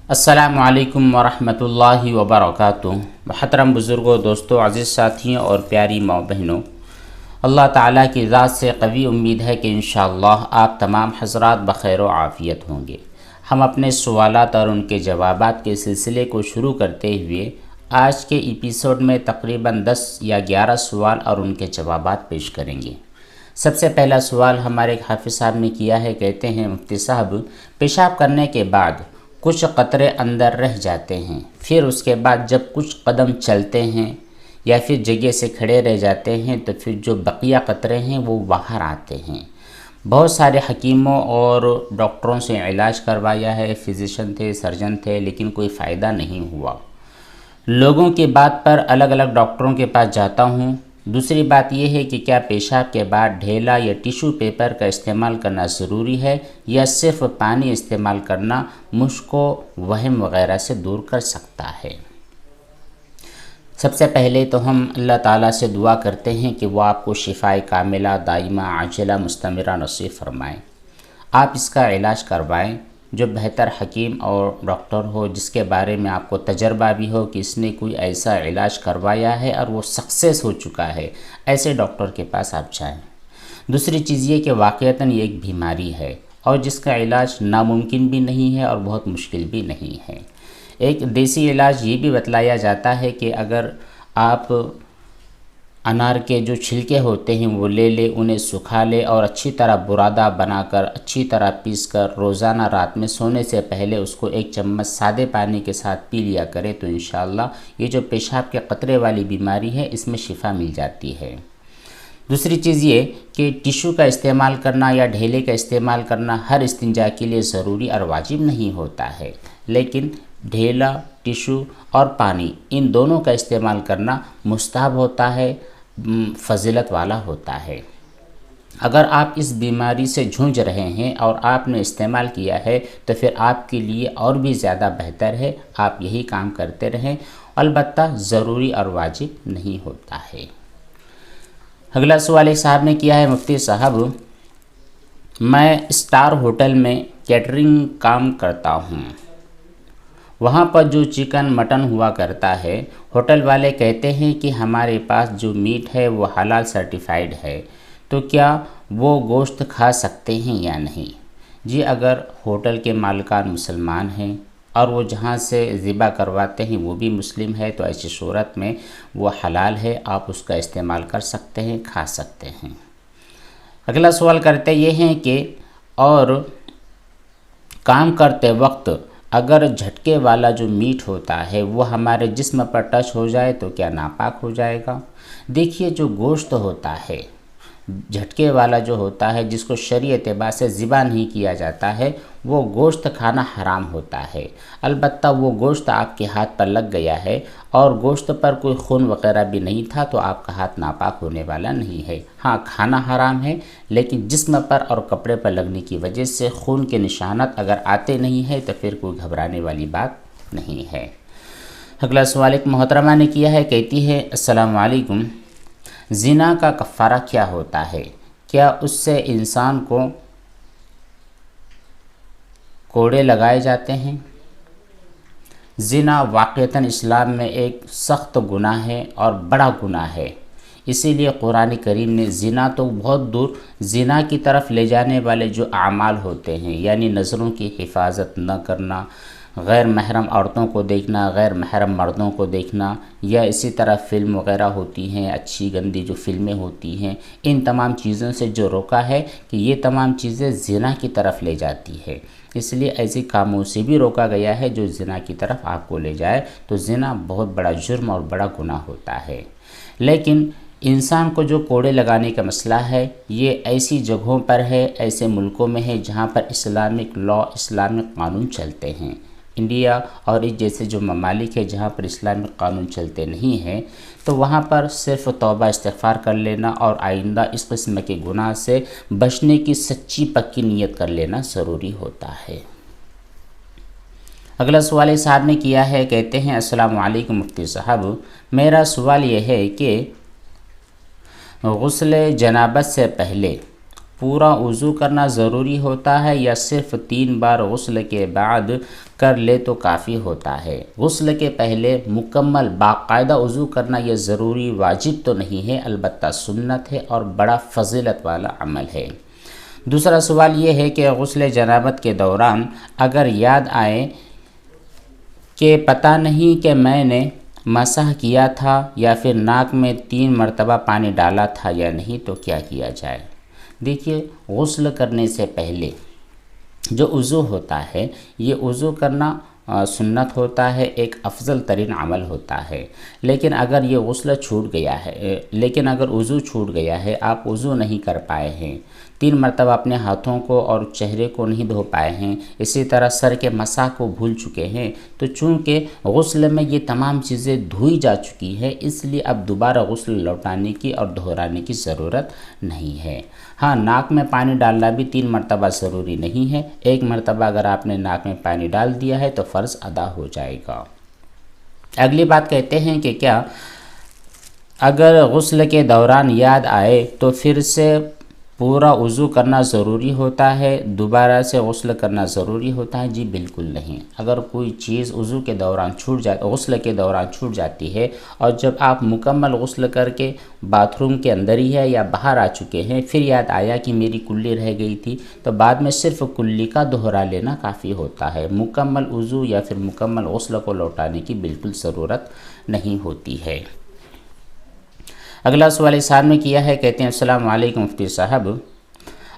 السلام علیکم ورحمۃ اللہ وبرکاتہ۔ محترم بزرگوں، دوستوں، عزیز ساتھیوں اور پیاری ماں بہنوں، اللہ تعالیٰ کی ذات سے قوی امید ہے کہ انشاءاللہ آپ تمام حضرات بخیر و عافیت ہوں گے۔ ہم اپنے سوالات اور ان کے جوابات کے سلسلے کو شروع کرتے ہوئے آج کے ایپیسوڈ میں تقریباً 10 یا 11 سوال اور ان کے جوابات پیش کریں گے۔ سب سے پہلا سوال ہمارے حافظ صاحب نے کیا ہے، کہتے ہیں مفتی صاحب، پیشاب کرنے کے بعد کچھ قطرے اندر رہ جاتے ہیں، پھر اس کے بعد جب کچھ قدم چلتے ہیں یا پھر جگہ سے کھڑے رہ جاتے ہیں تو پھر جو بقیہ قطرے ہیں وہ باہر آتے ہیں۔ بہت سارے حکیموں اور ڈاکٹروں سے علاج کروایا ہے، فزیشین تھے، سرجن تھے، لیکن کوئی فائدہ نہیں ہوا۔ لوگوں کی بات پر الگ الگ ڈاکٹروں کے پاس جاتا ہوں۔ دوسری بات یہ ہے کہ کیا پیشاب کے بعد ڈھیلا یا ٹیشو پیپر کا استعمال کرنا ضروری ہے یا صرف پانی استعمال کرنا مشک و وہم وغیرہ سے دور کر سکتا ہے؟ سب سے پہلے تو ہم اللہ تعالیٰ سے دعا کرتے ہیں کہ وہ آپ کو شفائے کاملہ، دائمہ، عاجلہ، مستمرہ نصیب فرمائیں۔ آپ اس کا علاج کروائیں، جو بہتر حکیم اور ڈاکٹر ہو، جس کے بارے میں آپ کو تجربہ بھی ہو کہ اس نے کوئی ایسا علاج کروایا ہے اور وہ سکسیس ہو چکا ہے، ایسے ڈاکٹر کے پاس آپ جائیں۔ دوسری چیز یہ کہ واقعتاً یہ ایک بیماری ہے اور جس کا علاج ناممکن بھی نہیں ہے اور بہت مشکل بھی نہیں ہے۔ ایک دیسی علاج یہ بھی بتلایا جاتا ہے کہ اگر آپ انار کے جو چھلکے ہوتے ہیں وہ لے لے، انہیں سکھا لے اور اچھی طرح برادہ بنا کر اچھی طرح پیس کر روزانہ رات میں سونے سے پہلے اس کو 1 چمچ سادے پانی کے ساتھ پی لیا کرے تو انشاءاللہ یہ جو پیشاب کے قطرے والی بیماری ہے اس میں شفا مل جاتی ہے۔ دوسری چیز یہ کہ ٹیشو کا استعمال کرنا یا ڈھیلے کا استعمال کرنا ہر استنجا کے لیے ضروری اور واجب نہیں ہوتا ہے، لیکن ڈھیلا، ٹیشو اور پانی ان دونوں کا استعمال کرنا مستحب ہوتا ہے، فضیلت والا ہوتا ہے۔ اگر آپ اس بیماری سے جھوجھ رہے ہیں اور آپ نے استعمال کیا ہے تو پھر آپ کے لیے اور بھی زیادہ بہتر ہے آپ یہی کام کرتے رہیں، البتہ ضروری اور واجب نہیں ہوتا ہے۔ اگلا سوال ایک صاحب نے کیا ہے، مفتی صاحب، میں اسٹار ہوٹل میں کیٹرنگ کام کرتا ہوں، وہاں پر جو چکن مٹن ہوا کرتا ہے، ہوٹل والے کہتے ہیں کہ ہمارے پاس جو میٹ ہے وہ حلال سرٹیفائیڈ ہے، تو کیا وہ گوشت کھا سکتے ہیں یا نہیں؟ جی، اگر ہوٹل کے مالکان مسلمان ہیں اور وہ جہاں سے ذبح کرواتے ہیں وہ بھی مسلم ہے تو ایسی صورت میں وہ حلال ہے، آپ اس کا استعمال کر سکتے ہیں، کھا سکتے ہیں۔ اگلا سوال کرتے یہ ہیں کہ اور کام کرتے وقت اگر جھٹکے والا جو میٹ ہوتا ہے وہ ہمارے جسم پر ٹچ ہو جائے تو کیا ناپاک ہو جائے گا؟ دیکھیے، جو گوشت ہوتا ہے، جھٹکے والا جو ہوتا ہے جس کو شرعی اعتبار سے ذبح نہیں کیا جاتا ہے، وہ گوشت کھانا حرام ہوتا ہے۔ البتہ وہ گوشت آپ کے ہاتھ پر لگ گیا ہے اور گوشت پر کوئی خون وغیرہ بھی نہیں تھا تو آپ کا ہاتھ ناپاک ہونے والا نہیں ہے۔ ہاں، کھانا حرام ہے، لیکن جسم پر اور کپڑے پر لگنے کی وجہ سے خون کے نشانات اگر آتے نہیں ہیں تو پھر کوئی گھبرانے والی بات نہیں ہے۔ اگلا سوال ایک محترمہ نے کیا ہے، کہتی ہے، السلام علیکم، زنا کا کفارہ کیا ہوتا ہے؟ کیا اس سے انسان کو کوڑے لگائے جاتے ہیں؟ زنا واقعتاً اسلام میں ایک سخت گناہ ہے اور بڑا گناہ ہے، اسی لیے قرآن کریم نے زنا تو بہت دور، زنا کی طرف لے جانے والے جو اعمال ہوتے ہیں، یعنی نظروں کی حفاظت نہ کرنا، غیر محرم عورتوں کو دیکھنا، غیر محرم مردوں کو دیکھنا، یا اسی طرح فلم وغیرہ ہوتی ہیں، اچھی گندی جو فلمیں ہوتی ہیں، ان تمام چیزوں سے جو روکا ہے کہ یہ تمام چیزیں زنا کی طرف لے جاتی ہے، اس لیے ایسی کاموں سے بھی روکا گیا ہے جو زنا کی طرف آپ کو لے جائے، تو زنا بہت بڑا جرم اور بڑا گناہ ہوتا ہے۔ لیکن انسان کو جو کوڑے لگانے کا مسئلہ ہے، یہ ایسی جگہوں پر ہے، ایسے ملکوں میں ہے جہاں پر اسلامک لا، اسلامک قانون چلتے ہیں۔ انڈیا اور اس جیسے جو ممالک ہے جہاں پر اسلامک قانون چلتے نہیں ہیں، تو وہاں پر صرف توبہ استغفار کر لینا اور آئندہ اس قسم کے گناہ سے بچنے کی سچی پکی نیت کر لینا ضروری ہوتا ہے۔ اگلا سوال ایک صاحب نے کیا ہے، کہتے ہیں، السلام علیکم مفتی صاحب، میرا سوال یہ ہے کہ غسل جنابت سے پہلے پورا وضو کرنا ضروری ہوتا ہے یا صرف 3 بار غسل کے بعد کر لے تو کافی ہوتا ہے؟ غسل کے پہلے مکمل باقاعدہ وضو کرنا یہ ضروری واجب تو نہیں ہے، البتہ سنت ہے اور بڑا فضیلت والا عمل ہے۔ دوسرا سوال یہ ہے کہ غسل جنابت کے دوران اگر یاد آئے کہ پتہ نہیں کہ میں نے مسح کیا تھا یا پھر ناک میں 3 مرتبہ پانی ڈالا تھا یا نہیں تو کیا کیا جائے؟ دیکھیے، غسل کرنے سے پہلے جو وضو ہوتا ہے یہ وضو کرنا سنت ہوتا ہے، ایک افضل ترین عمل ہوتا ہے، لیکن اگر یہ غسل چھوٹ گیا ہے، وضو چھوٹ گیا ہے، آپ وضو نہیں کر پائے ہیں، 3 مرتبہ اپنے ہاتھوں کو اور چہرے کو نہیں دھو پائے ہیں، اسی طرح سر کے مسح کو بھول چکے ہیں، تو چونکہ غسل میں یہ تمام چیزیں دھوئی جا چکی ہے، اس لیے اب دوبارہ غسل لوٹانے کی اور دہرانے کی ضرورت نہیں ہے۔ ہاں، ناک میں پانی ڈالنا بھی 3 مرتبہ ضروری نہیں ہے، 1 مرتبہ اگر آپ نے ناک میں پانی ڈال دیا ہے تو فرض ادا ہو جائے گا۔ اگلی بات کہتے ہیں کہ کیا اگر غسل کے دوران یاد آئے تو پھر سے پورا وضو کرنا ضروری ہوتا ہے، دوبارہ سے غسل کرنا ضروری ہوتا ہے؟ جی بالکل نہیں۔ اگر کوئی چیز غسل کے دوران چھوٹ جاتی ہے اور جب آپ مکمل غسل کر کے باتھ روم کے اندر ہی ہے یا باہر آ چکے ہیں، پھر یاد آیا کہ میری کلی رہ گئی تھی، تو بعد میں صرف کلی کا دہرا لینا کافی ہوتا ہے، مکمل وضو یا پھر مکمل غسل کو لوٹانے کی بالکل ضرورت نہیں ہوتی ہے۔ اگلا سوال اس نے کیا ہے، کہتے ہیں السلام علیکم مفتی صاحب،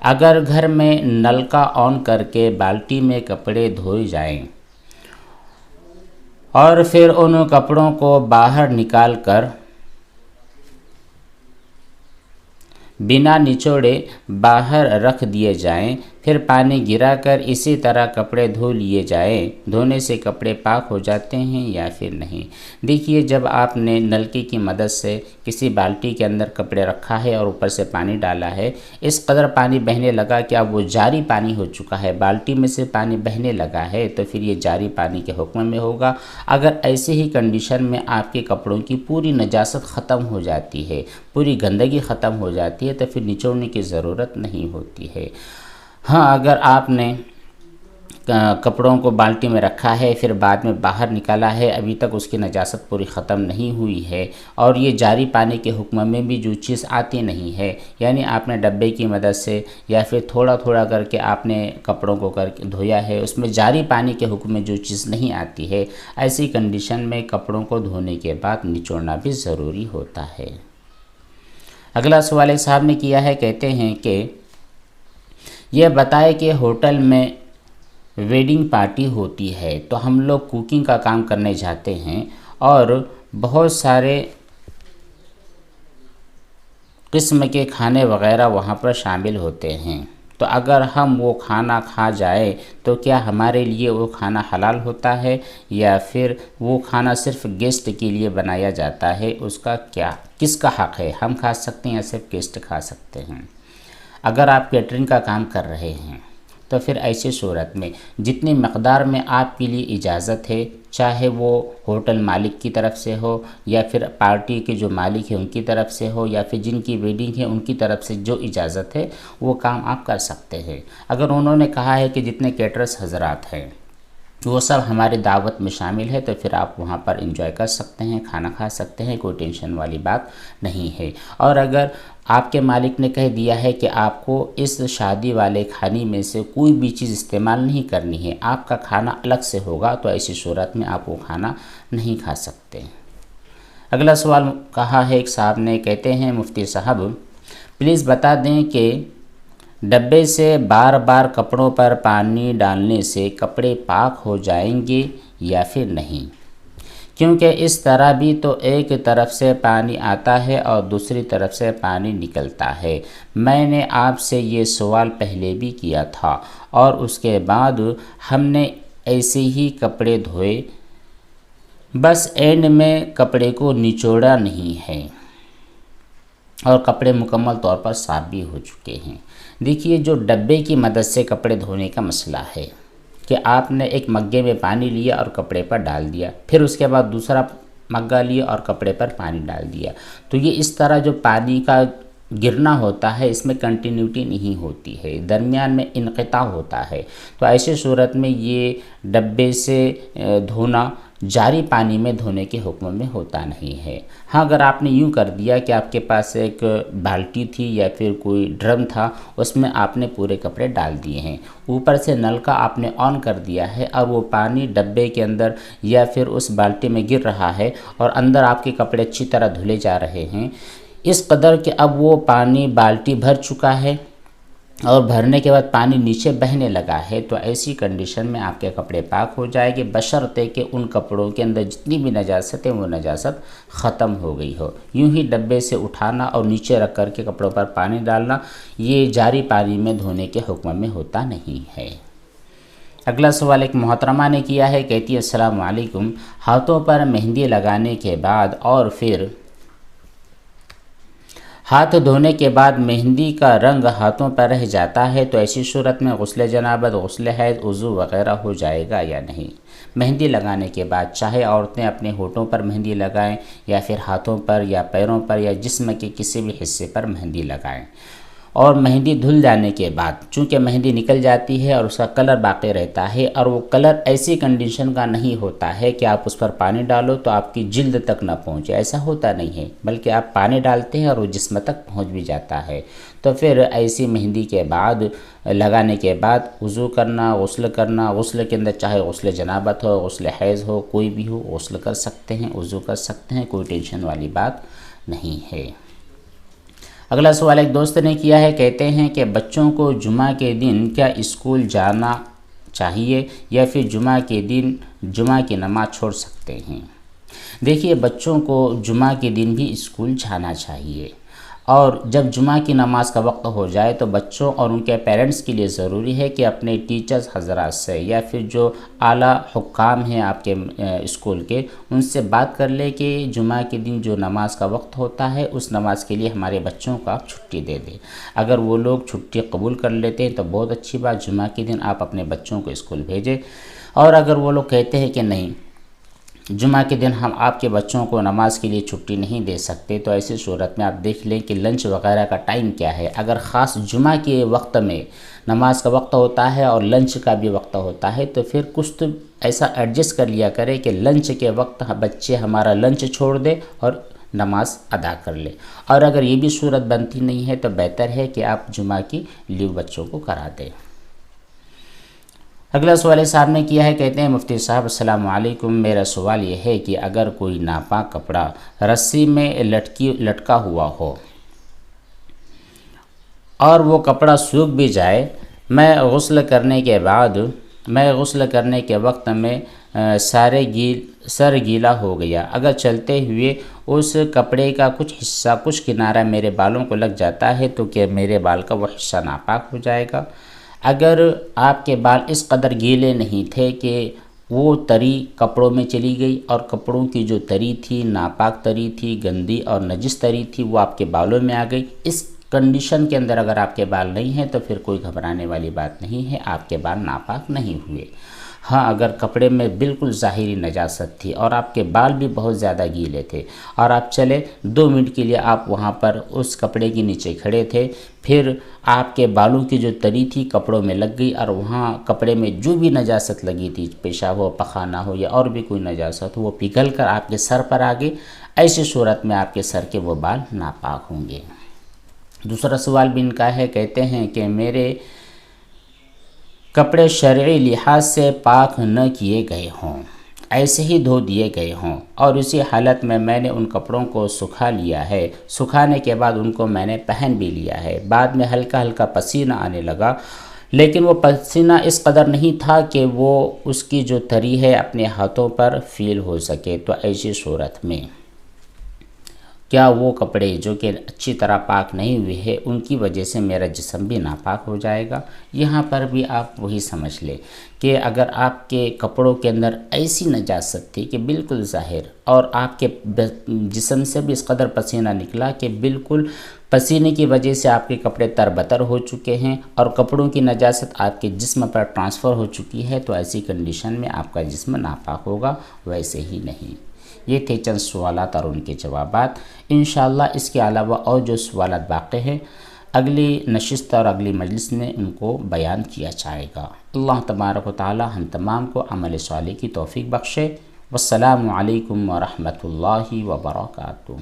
اگر گھر میں نل کا آن کر کے بالٹی میں کپڑے دھوئے جائیں اور پھر ان کپڑوں کو باہر نکال کر بنا نچوڑے باہر رکھ دیے جائیں، پھر پانی گرا کر اسی طرح کپڑے دھو لیے جائیں، دھونے سے کپڑے پاک ہو جاتے ہیں یا پھر نہیں؟ دیکھیے، جب آپ نے نلکی کی مدد سے کسی بالٹی کے اندر کپڑے رکھا ہے اور اوپر سے پانی ڈالا ہے، اس قدر پانی بہنے لگا کہ اب وہ جاری پانی ہو چکا ہے، بالٹی میں سے پانی بہنے لگا ہے، تو پھر یہ جاری پانی کے حکم میں ہوگا۔ اگر ایسی ہی کنڈیشن میں آپ کے کپڑوں کی پوری نجاست ختم ہو جاتی ہے، پوری گندگی ختم ہو جاتی ہے، تو پھر نچوڑنے کی ضرورت نہیں ہوتی ہے۔ ہاں، اگر آپ نے کپڑوں کو بالٹی میں رکھا ہے پھر بعد میں باہر نکالا ہے، ابھی تک اس کی نجاست پوری ختم نہیں ہوئی ہے اور یہ جاری پانی کے حکم میں بھی جو چیز آتی نہیں ہے، یعنی آپ نے ڈبے کی مدد سے یا پھر تھوڑا تھوڑا کر کے آپ نے کپڑوں کو دھویا ہے، اس میں جاری پانی کے حکم میں جو چیز نہیں آتی ہے، ایسی کنڈیشن میں کپڑوں کو دھونے کے بعد نچوڑنا بھی ضروری ہوتا ہے۔ اگلا سوال ایک صاحب نے کیا ہے، کہتے ہیں کہ یہ بتائے کہ ہوٹل میں ویڈنگ پارٹی ہوتی ہے تو ہم لوگ کوکنگ کا کام کرنے جاتے ہیں اور بہت سارے قسم کے کھانے وغیرہ وہاں پر شامل ہوتے ہیں، تو اگر ہم وہ کھانا کھا جائے تو کیا ہمارے لیے وہ کھانا حلال ہوتا ہے یا پھر وہ کھانا صرف گیسٹ کے لیے بنایا جاتا ہے؟ اس کا کس کا حق ہے؟ ہم کھا سکتے ہیں یا صرف گیسٹ کھا سکتے ہیں؟ اگر آپ کیٹرنگ کا کام کر رہے ہیں تو پھر ایسی صورت میں جتنی مقدار میں آپ کے لیے اجازت ہے، چاہے وہ ہوٹل مالک کی طرف سے ہو یا پھر پارٹی کے جو مالک ہیں ان کی طرف سے ہو یا پھر جن کی ویڈنگ ہے ان کی طرف سے جو اجازت ہے وہ کام آپ کر سکتے ہیں۔ اگر انہوں نے کہا ہے کہ جتنے کیٹرس حضرات ہیں وہ سب ہماری دعوت میں شامل ہے تو پھر آپ وہاں پر انجوائے کر سکتے ہیں، کھانا کھا سکتے ہیں، کوئی ٹینشن والی بات نہیں ہے۔ اور اگر آپ کے مالک نے کہہ دیا ہے کہ آپ کو اس شادی والے کھانے میں سے کوئی بھی چیز استعمال نہیں کرنی ہے، آپ کا کھانا الگ سے ہوگا، تو ایسی صورت میں آپ وہ کھانا نہیں کھا سکتے۔ اگلا سوال کہا ہے ایک صاحب نے، کہتے ہیں مفتی صاحب پلیز بتا دیں کہ ڈبے سے بار بار کپڑوں پر پانی ڈالنے سے کپڑے پاک ہو جائیں گے یا پھر نہیں؟ کیونکہ اس طرح بھی تو ایک طرف سے پانی آتا ہے اور دوسری طرف سے پانی نکلتا ہے۔ میں نے آپ سے یہ سوال پہلے بھی کیا تھا اور اس کے بعد ہم نے ایسے ہی کپڑے دھوئے، بس اینڈ میں کپڑے کو نچوڑا نہیں ہے اور کپڑے مکمل طور پر صاف بھی ہو چکے ہیں۔ دیکھیے، جو ڈبے کی مدد سے کپڑے دھونے کا مسئلہ ہے کہ آپ نے ایک مگے میں پانی لیا اور کپڑے پر ڈال دیا، پھر اس کے بعد دوسرا مگا لیا اور کپڑے پر پانی ڈال دیا، تو یہ اس طرح جو پانی کا گرنا ہوتا ہے اس میں کنٹینیوٹی نہیں ہوتی ہے، درمیان میں انقطاع ہوتا ہے، تو ایسی صورت میں یہ ڈبے سے دھونا جاری پانی میں دھونے کے حکم میں ہوتا نہیں ہے۔ ہاں اگر آپ نے یوں کر دیا کہ آپ کے پاس ایک بالٹی تھی یا پھر کوئی ڈرم تھا، اس میں آپ نے پورے کپڑے ڈال دیے ہیں، اوپر سے نل کا آپ نے آن کر دیا ہے اور وہ پانی ڈبے کے اندر یا پھر اس بالٹی میں گر رہا ہے اور اندر آپ کے کپڑے اچھی طرح دھلے جا رہے ہیں، اس قدر کہ اب وہ پانی بالٹی بھر چکا ہے اور بھرنے کے بعد پانی نیچے بہنے لگا ہے، تو ایسی کنڈیشن میں آپ کے کپڑے پاک ہو جائے گے، بشرطے کہ ان کپڑوں کے اندر جتنی بھی نجاست ہے وہ نجاست ختم ہو گئی ہو۔ یوں ہی ڈبے سے اٹھانا اور نیچے رکھ کر کے کپڑوں پر پانی ڈالنا یہ جاری پانی میں دھونے کے حکم میں ہوتا نہیں ہے۔ اگلا سوال ایک محترمہ نے کیا ہے، کہتی ہے السلام علیکم، ہاتھوں پر مہندی لگانے کے بعد اور پھر ہاتھ دھونے کے بعد مہندی کا رنگ ہاتھوں پر رہ جاتا ہے، تو ایسی صورت میں غسل جنابت، غسل حیض، وضو وغیرہ ہو جائے گا یا نہیں؟ مہندی لگانے کے بعد چاہے عورتیں اپنے ہونٹوں پر مہندی لگائیں یا پھر ہاتھوں پر یا پیروں پر یا جسم کے کسی بھی حصے پر مہندی لگائیں، اور مہندی دھل جانے کے بعد چونکہ مہندی نکل جاتی ہے اور اس کا کلر باقی رہتا ہے، اور وہ کلر ایسی کنڈیشن کا نہیں ہوتا ہے کہ آپ اس پر پانی ڈالو تو آپ کی جلد تک نہ پہنچے، ایسا ہوتا نہیں ہے، بلکہ آپ پانی ڈالتے ہیں اور وہ جسم تک پہنچ بھی جاتا ہے، تو پھر ایسی مہندی کے بعد لگانے کے بعد وضو کرنا، غسل کے اندر چاہے غسل جنابت ہو، غسل حیض ہو، کوئی بھی ہو، غسل کر سکتے ہیں، وضو کر سکتے ہیں، کوئی ٹینشن والی بات نہیں ہے۔ اگلا سوال ایک دوست نے کیا ہے، کہتے ہیں کہ بچوں کو جمعہ کے دن کیا اسکول جانا چاہیے یا پھر جمعہ کے دن جمعہ کی نماز چھوڑ سکتے ہیں؟ دیکھیے، بچوں کو جمعہ کے دن بھی اسکول جانا چاہیے، اور جب جمعہ کی نماز کا وقت ہو جائے تو بچوں اور ان کے پیرنٹس کے لیے ضروری ہے کہ اپنے ٹیچرز حضرات سے یا پھر جو اعلیٰ حکام ہیں آپ کے اسکول کے، ان سے بات کر لے کہ جمعہ کے دن جو نماز کا وقت ہوتا ہے اس نماز کے لیے ہمارے بچوں کو آپ چھٹی دے دیں۔ اگر وہ لوگ چھٹی قبول کر لیتے ہیں تو بہت اچھی بات، جمعہ کے دن آپ اپنے بچوں کو اسکول بھیجیں، اور اگر وہ لوگ کہتے ہیں کہ نہیں جمعہ کے دن ہم آپ کے بچوں کو نماز کے لیے چھٹی نہیں دے سکتے، تو ایسی صورت میں آپ دیکھ لیں کہ لنچ وغیرہ کا ٹائم کیا ہے۔ اگر خاص جمعہ کے وقت میں نماز کا وقت ہوتا ہے اور لنچ کا بھی وقت ہوتا ہے، تو پھر کچھ تو ایسا ایڈجسٹ کر لیا کرے کہ لنچ کے وقت بچے ہمارا لنچ چھوڑ دے اور نماز ادا کر لے، اور اگر یہ بھی صورت بنتی نہیں ہے تو بہتر ہے کہ آپ جمعہ کی لیو بچوں کو کرا دیں۔ اگلا سوال صاحب نے کیا ہے، کہتے ہیں مفتی صاحب السلام علیکم، میرا سوال یہ ہے کہ اگر کوئی ناپاک کپڑا رسی میں لٹکا ہوا ہو اور وہ کپڑا سوکھ بھی جائے، میں غسل کرنے کے وقت میں سر گیلا ہو گیا، اگر چلتے ہوئے اس کپڑے کا کچھ حصہ کچھ کنارہ میرے بالوں کو لگ جاتا ہے تو کیا میرے بال کا وہ حصہ ناپاک ہو جائے گا؟ اگر آپ کے بال اس قدر گیلے نہیں تھے کہ وہ تری کپڑوں میں چلی گئی اور کپڑوں کی جو تری تھی ناپاک تری تھی، گندی اور نجس تری تھی، وہ آپ کے بالوں میں آ گئی، اس کنڈیشن کے اندر اگر آپ کے بال نہیں ہیں تو پھر کوئی گھبرانے والی بات نہیں ہے، آپ کے بال ناپاک نہیں ہوئے۔ ہاں اگر کپڑے میں بالکل ظاہری نجاست تھی اور آپ کے بال بھی بہت زیادہ گیلے تھے اور آپ چلے 2 منٹ کے لیے آپ وہاں پر اس کپڑے کے نیچے کھڑے تھے، پھر آپ کے بالوں کی جو تری تھی کپڑوں میں لگ گئی اور وہاں کپڑے میں جو بھی نجاست لگی تھی، پیشاب ہو، پخانہ ہو یا اور بھی کوئی نجاست ہو، وہ پگھل کر آپ کے سر پر آ گئی، ایسی صورت میں آپ کے سر کے وہ بال ناپاک ہوں گے۔ دوسرا سوال بھی ان کا ہے، کہتے ہیں کہ میرے کپڑے شرعی لحاظ سے پاک نہ کیے گئے ہوں، ایسے ہی دھو دیے گئے ہوں، اور اسی حالت میں میں نے ان کپڑوں کو سکھا لیا ہے، سکھانے کے بعد ان کو میں نے پہن بھی لیا ہے، بعد میں ہلکا ہلکا پسینہ آنے لگا، لیکن وہ پسینہ اس قدر نہیں تھا کہ وہ اس کی جو تری ہے اپنے ہاتھوں پر فیل ہو سکے، تو ایسی صورت میں کیا وہ کپڑے جو کہ اچھی طرح پاک نہیں ہوئے ہیں ان کی وجہ سے میرا جسم بھی ناپاک ہو جائے گا؟ یہاں پر بھی آپ وہی سمجھ لیں کہ اگر آپ کے کپڑوں کے اندر ایسی نجاست تھی کہ بالکل ظاہر، اور آپ کے جسم سے بھی اس قدر پسینہ نکلا کہ بالکل پسینے کی وجہ سے آپ کے کپڑے تربتر ہو چکے ہیں اور کپڑوں کی نجاست آپ کے جسم پر ٹرانسفر ہو چکی ہے، تو ایسی کنڈیشن میں آپ کا جسم ناپاک ہوگا، ویسے ہی نہیں۔ یہ تھے چند سوالات اور ان کے جوابات۔ انشاءاللہ اس کے علاوہ اور جو سوالات باقی ہیں اگلی نشست اور اگلی مجلس میں ان کو بیان کیا جائے گا۔ اللہ تبارک و تعالی ہم تمام کو عمل صالح کی توفیق بخشے۔ والسلام علیکم ورحمۃ اللہ وبرکاتہ۔